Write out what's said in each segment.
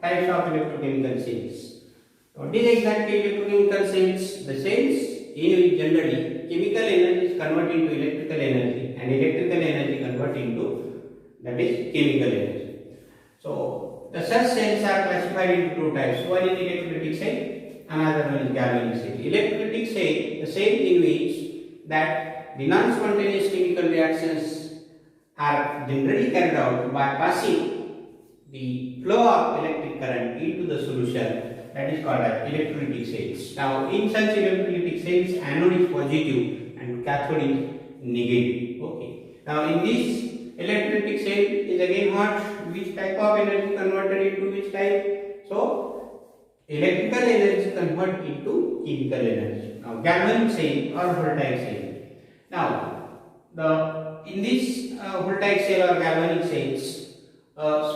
types of electrochemical cells. What is exactly electrochemical cells? The cells in which generally chemical energy is converted into electrical energy and electrical energy converted into, that is, chemical energy. So the such cells are classified into two types. One is electrolytic cell, another one is galvanic cell. Electrolytic cell, the cell in which that the non-spontaneous chemical reactions are generally carried out by passing the flow of electric current into the solution, that is called as electrolytic cells. Now in such electrolytic cells, anode is positive and cathode is negative. Okay. Now in this electrolytic cell is again what? Which type of energy converted into which type? So electrical energy converted into chemical energy. Now galvanic cell or voltaic cell. Now in this voltaic cell or galvanic cells,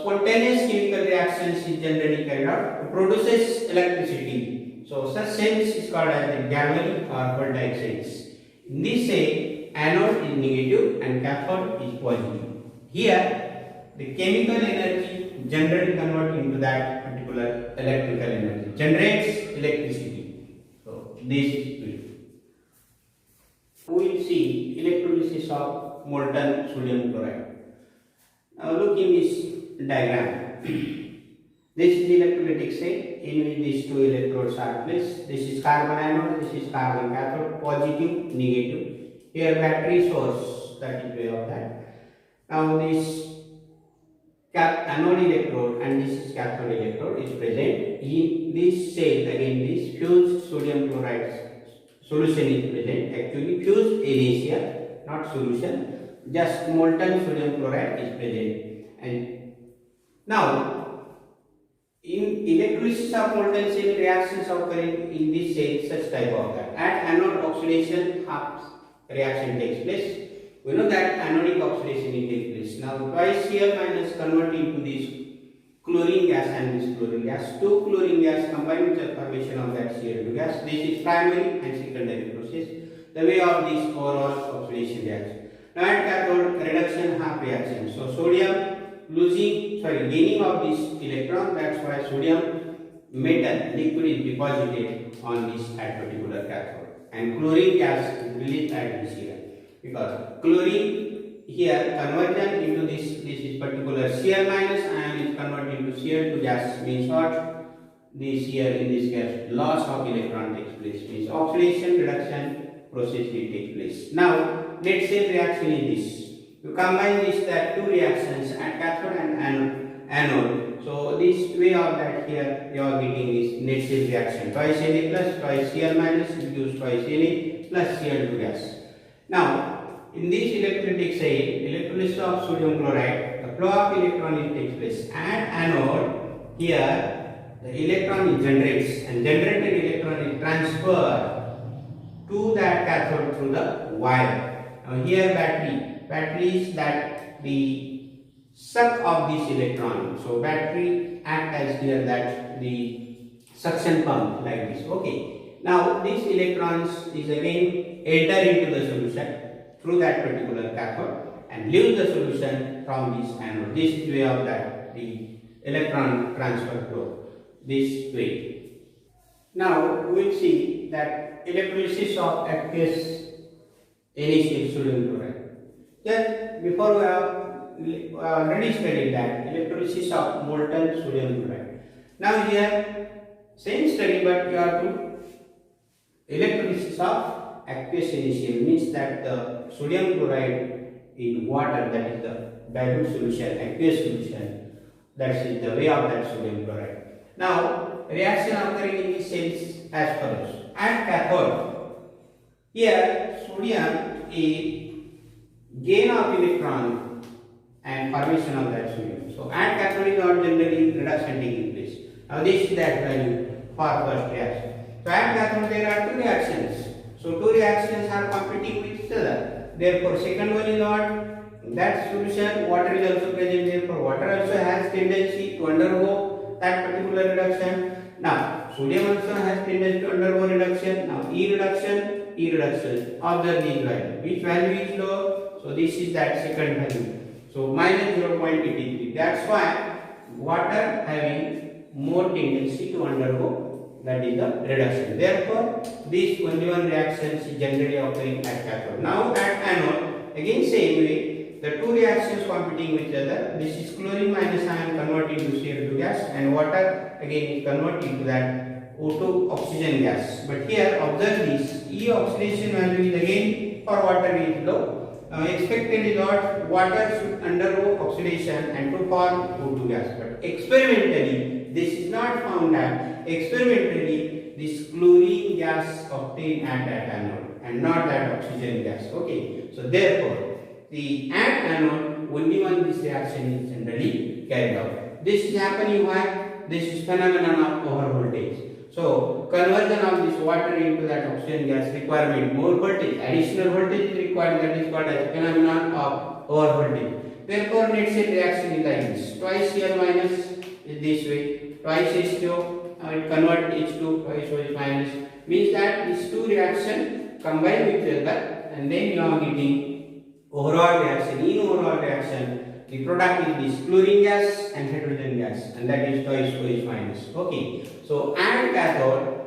spontaneous chemical reactions is generally carried out to produces electricity. So such cells is called as the galvanic or voltaic cells. In this cell, anode is negative and cathode is positive. Here, the chemical energy generally converted into that particular electrical energy, generates electricity. So this is it. We will see electrolysis of molten sodium chloride. Now look in this diagram. This is the electrolytic cell in which these two electrodes are placed. This is carbon anode, this is carbon cathode, positive, negative. Here battery source, that is way of that. Now this anode electrode and this is cathode electrode is present. In this cell, again this fused sodium chloride solution is present. Actually fused NaCl, not solution. Just molten sodium chloride is present. And now in electrolysis of molten cell, reactions occurring in this cell such type of that. At anode oxidation, half reaction takes place. We know that anodic oxidation will take place. Now twice Cl minus convert into this chlorine gas and this chlorine gas. Two chlorine gas combine with the formation of that Cl2 gas. This is primary and secondary process. The way of this overall oxidation reaction. Now at cathode, reduction half reaction. So sodium gaining of this electron, that's why sodium metal liquid is deposited on this at particular cathode. And chlorine gas is released at this here. Because chlorine here conversion into this is particular Cl minus ion is converted into Cl2 gas, means what? This here in this gas loss of electron takes place, means oxidation reduction process will take place. Now net cell reaction is this. You combine these two reactions at cathode and anode. So this way of that here you are getting this net cell reaction. Twice Na plus twice Cl minus gives twice Na plus Cl2 gas. Now in this electrolytic cell, electrolysis of sodium chloride, the flow of electron takes place. At anode, here the electron is generates and generated electron is transferred to that cathode through the wire. Now here battery is that the suck of this electron. So battery act as here that the suction pump like this. Okay. Now these electrons is again enter into the solution through that particular cathode and leave the solution from this anode. This is way of that the electron transfer flow. This way. Now we will see that electrolysis of aqueous NaCl sodium chloride. Just before we have already studied that electrolysis of molten sodium chloride. Now here same study, but you have to electrolysis of aqueous NaCl, means that the sodium chloride in water, that is the dilute solution, aqueous solution, that is the way of that sodium chloride. Now reaction occurring in these cells as follows. At cathode, here sodium is gain of electron and formation of that sodium. So at cathode is not generally reduction taking place. Now this is that value for first reaction. So at cathode there are two reactions. So two reactions are competing with each other. Therefore second one is not that solution, water is also present. Therefore water also has tendency to undergo that particular reduction. Now sodium also has tendency to undergo reduction. Now E reduction. Observe these value. Which value is low? So this is that second value. So minus 0.83. That's why water having more tendency to undergo, that is the reduction. Therefore, this only one reaction is generally occurring at cathode. Now at anode, again same way, the two reactions competing with each other. This is chlorine minus ion converted into Cl2 gas, and water again is converted into that O2 oxygen gas. But here observe this, E oxidation value is again for water is low. Expected is what water should undergo oxidation and to form O2 gas. But experimentally, this is not found out. Experimentally, this chlorine gas obtained at that anode and not that oxygen gas. Okay. So therefore, the at anode only when this reaction is generally carried out. This is happening why this is phenomenon of overvoltage. So conversion of this water into that oxygen gas requirement more voltage, additional voltage is required, that is called as phenomenon of overvoltage. Therefore net cell reaction is like this, twice Cl minus is this way, twice H2O, it convert H2 twice OH minus, means that these two reactions combine with each other and then you are getting overall reaction. In overall reaction, the product is this chlorine gas and hydrogen gas, and that is twice OH minus. Okay. So at cathode,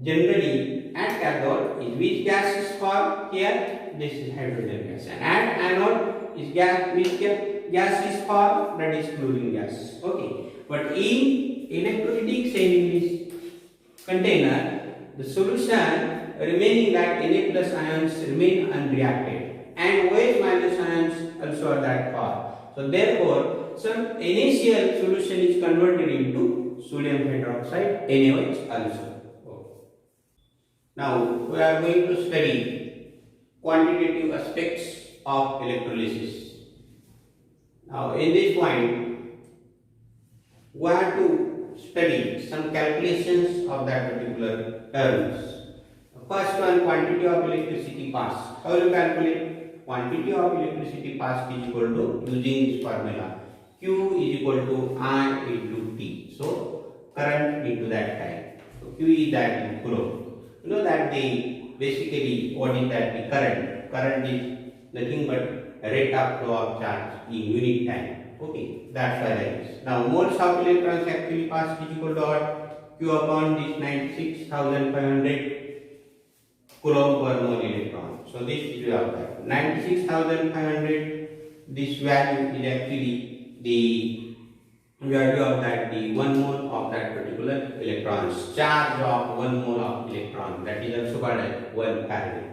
generally at cathode is which gas is formed? Here this is hydrogen gas, and at anode is gas, which gas is formed? That is chlorine gas. Okay. But in electrolytic cell in this container, the solution remaining that Na plus ions remain unreacted, and OH minus ions also are that far. So therefore, some NaCl solution is converted into sodium hydroxide, NaOH also. Now we are going to study quantitative aspects of electrolysis. Now in this point, we have to study some calculations of that particular terms. First one, quantity of electricity passed. How will you calculate? Quantity of electricity passed is equal to, using this formula, Q is equal to I into T. So current into that time. So Q is that in coulomb. You know that basically what is that the current? Current is nothing but rate of flow of charge in unit time. Okay, that's why that is. Now moles of electrons actually passed is equal to what? Q upon this 96,500 coulomb per mole electron. So this is of that 96,500. This value is actually the value of that, the 1 mole of that particular electrons, charge of 1 mole of electron, that is also called as 1 farad.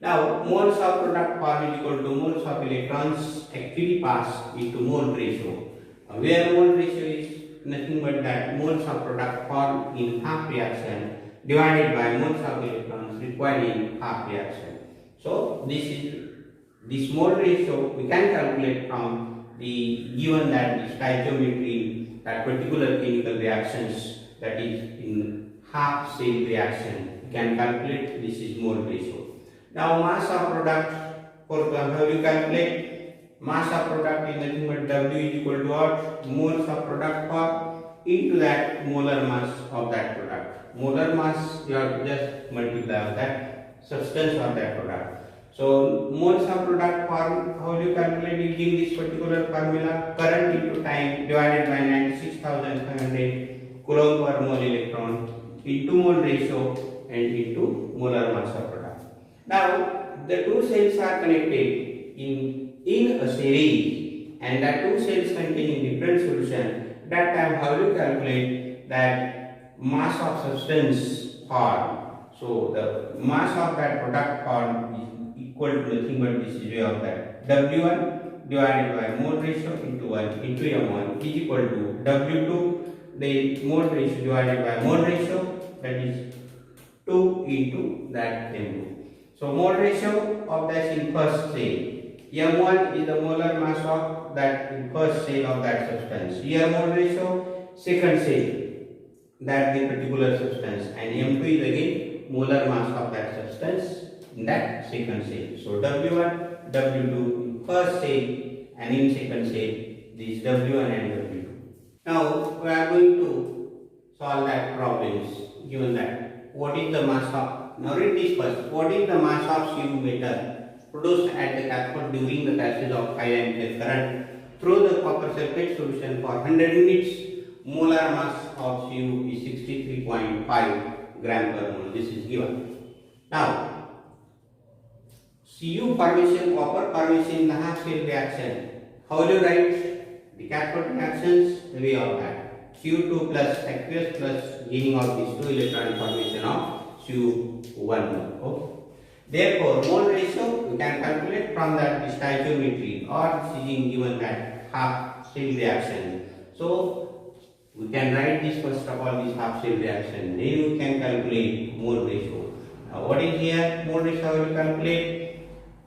Now moles of product form is equal to moles of electrons actually pass into mole ratio, where mole ratio is nothing but that moles of product form in half reaction divided by moles of electrons required in half reaction. So this mole ratio we can calculate from the given that the stoichiometry, that particular chemical reactions, that is in half cell reaction, we can calculate this is mole ratio. Now mass of product, for how you calculate mass of product is nothing but W is equal to what? Moles of product form into that molar mass of that product. Molar mass, you have to just multiply of that substance of that product. So moles of product form, how do you calculate using this particular formula? Current into time divided by 96,500 coulomb per mole electron into mole ratio and into molar mass of product. Now the two cells are connected in a series, and that two cells containing different solution. That time how do you calculate that mass of substance form? So the mass of that product form is equal to nothing but this is way of that W1 divided by mole ratio into 1 into M1 is equal to W2, the mole ratio divided by mole ratio, that is 2 into that M2. So mole ratio of that in first cell, M1 is the molar mass of that in first cell of that substance. Here mole ratio second cell, that the particular substance, and M2 is again molar mass of that substance in that second cell. So W1, W2 in first cell and in second cell, this W1 and W2. Now we are going to solve that problems given that what is the mass of, now read this first, what is the mass of Cu metal produced at the cathode during the passage of 5 ampere current through the copper sulfate solution for 100 units molar mass of Cu is 63.5 gram per mole. This is given. Now, Cu formation, copper formation in the half shell reaction. How will you write the cathode reactions? The way of that. Q2 plus aqueous plus gaining of these two electron formation of Cu1 mole. Okay. Therefore, mole ratio we can calculate from that the stoichiometry or this is given that half shell reaction. So we can write this first of all, this half shell reaction. Then we can calculate mole ratio. Now what is here? Mole ratio how will you calculate?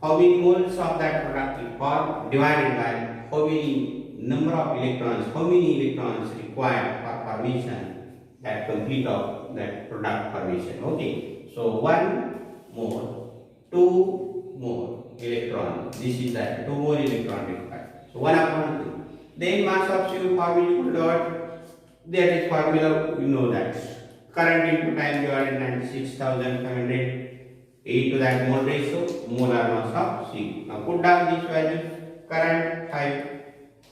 How many moles of that product is formed divided by how many number of electrons, how many electrons required for formation that complete of that product formation. Okay. So 1 mole, 2 mole electron. This is that 2 more electron required. So 1 upon 2. Then mass of Cu formula equal to what? That is formula we know that. Current into time divided 96,500. 8 to that mole ratio, molar mass of C. Now put down these values. Current 5,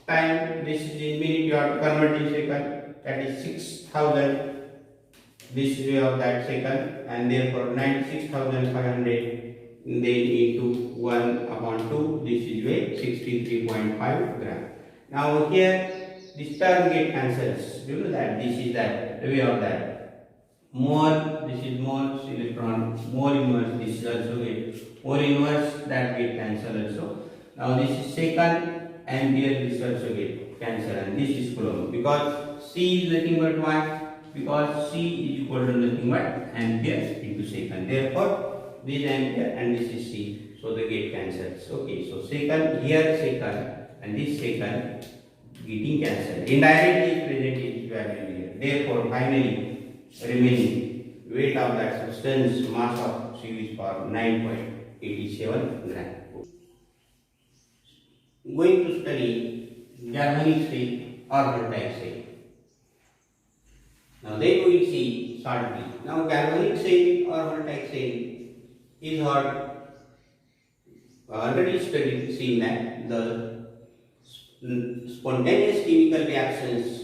time, this is in minute, you have to convert in second, that is 6,000. This is way of that second, and therefore 96,500 then into 1 upon 2, this is way 63.5 gram. Now here this term get cancels. You know that this is that the way of that. Mole, this is mole, electron, mole inverse, this is also get mole inverse, that get cancelled also. Now this is second, and here this also get cancelled, and this is coulomb because C is nothing but what? Because C is equal to nothing but ampere into second. Therefore, this ampere and this is C, so they get cancelled. Okay, so second here second and this second getting cancelled. Indirectly is present in value here. Therefore, finally remaining weight of that substance mass of Cu is for 9.87 gram. Going to study galvanic cell or voltaic cell. Now then we will see shortly. Now galvanic cell or voltaic cell is what already studied, seen that the spontaneous chemical reactions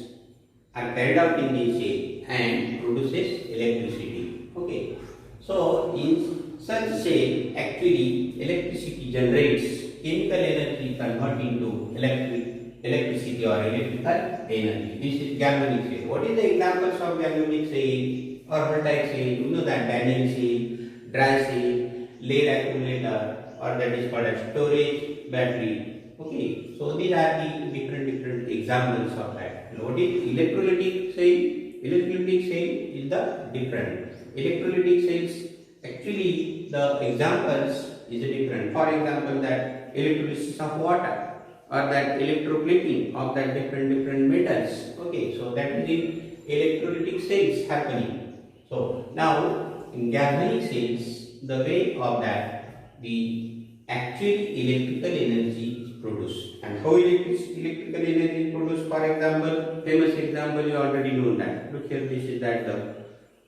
are carried out in the cell and produces electricity. Okay. So in such cell actually electricity generates, chemical energy convert into electricity or electrical energy. This is galvanic cell. What is the examples of galvanic cell or voltaic cell? You know that Daniel cell, dry cell, lead accumulator, or that is called as storage battery. Okay, so these are the different examples of that. What is electrolytic cell? Electrolytic cell is the different. Electrolytic cells actually the examples is different. For example, that electrolysis of water or that electroplating of that different metals. Okay, so that is in electrolytic cells happening. So now in galvanic cells, the way of that the actually electrical energy is produced. And how electrical energy is produced? For example, famous example you already know that. Look here, this is that the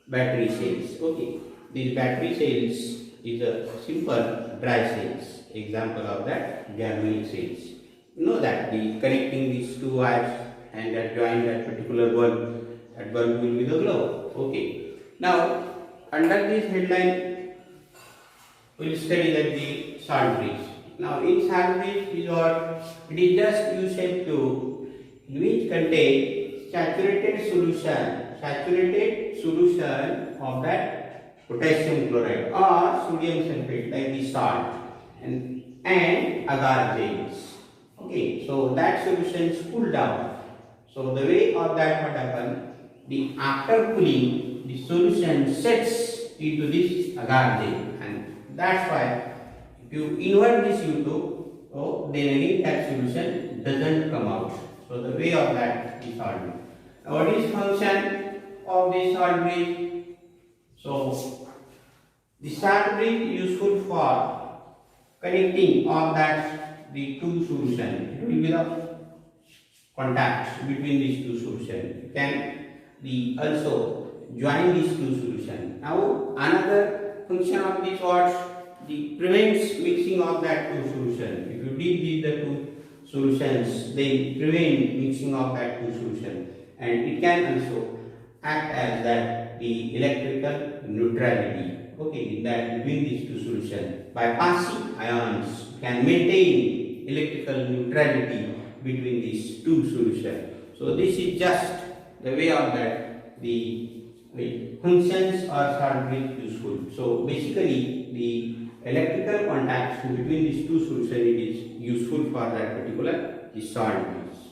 battery cells. Okay, these battery cells is a simple dry cells. Example of that galvanic cells. You know that the connecting these two wires and that join that particular bulb, that bulb will be the globe. Okay. Now under this headline we will study that the salt bridge. Now in salt bridge is what? It is just U-shaped tube which contain saturated solution of that potassium chloride or sodium sulfate like the salt and agar gels. Okay, so that solution is cooled down. So the way of that what happen? The after cooling, the solution sets into this agar gel, and that's why if you invert this U2, so then again that solution doesn't come out. So the way of that is salt bridge. Now what is function of this salt bridge? So the salt bridge is useful for connecting of that the two solution. It will be the contact between these two solutions. You can also join these two solutions. Now another function of this what? The prevents mixing of that two solution. If you dip the two solutions, they prevent mixing of that two solution. and it can also act as that the electrical neutrality, okay, that between these two solutions. By passing ions can maintain electrical neutrality between these two solutions. So this is just the way of that the functions are certainly useful. So basically the electrical contacts between these two solutions is useful for that particular solvent.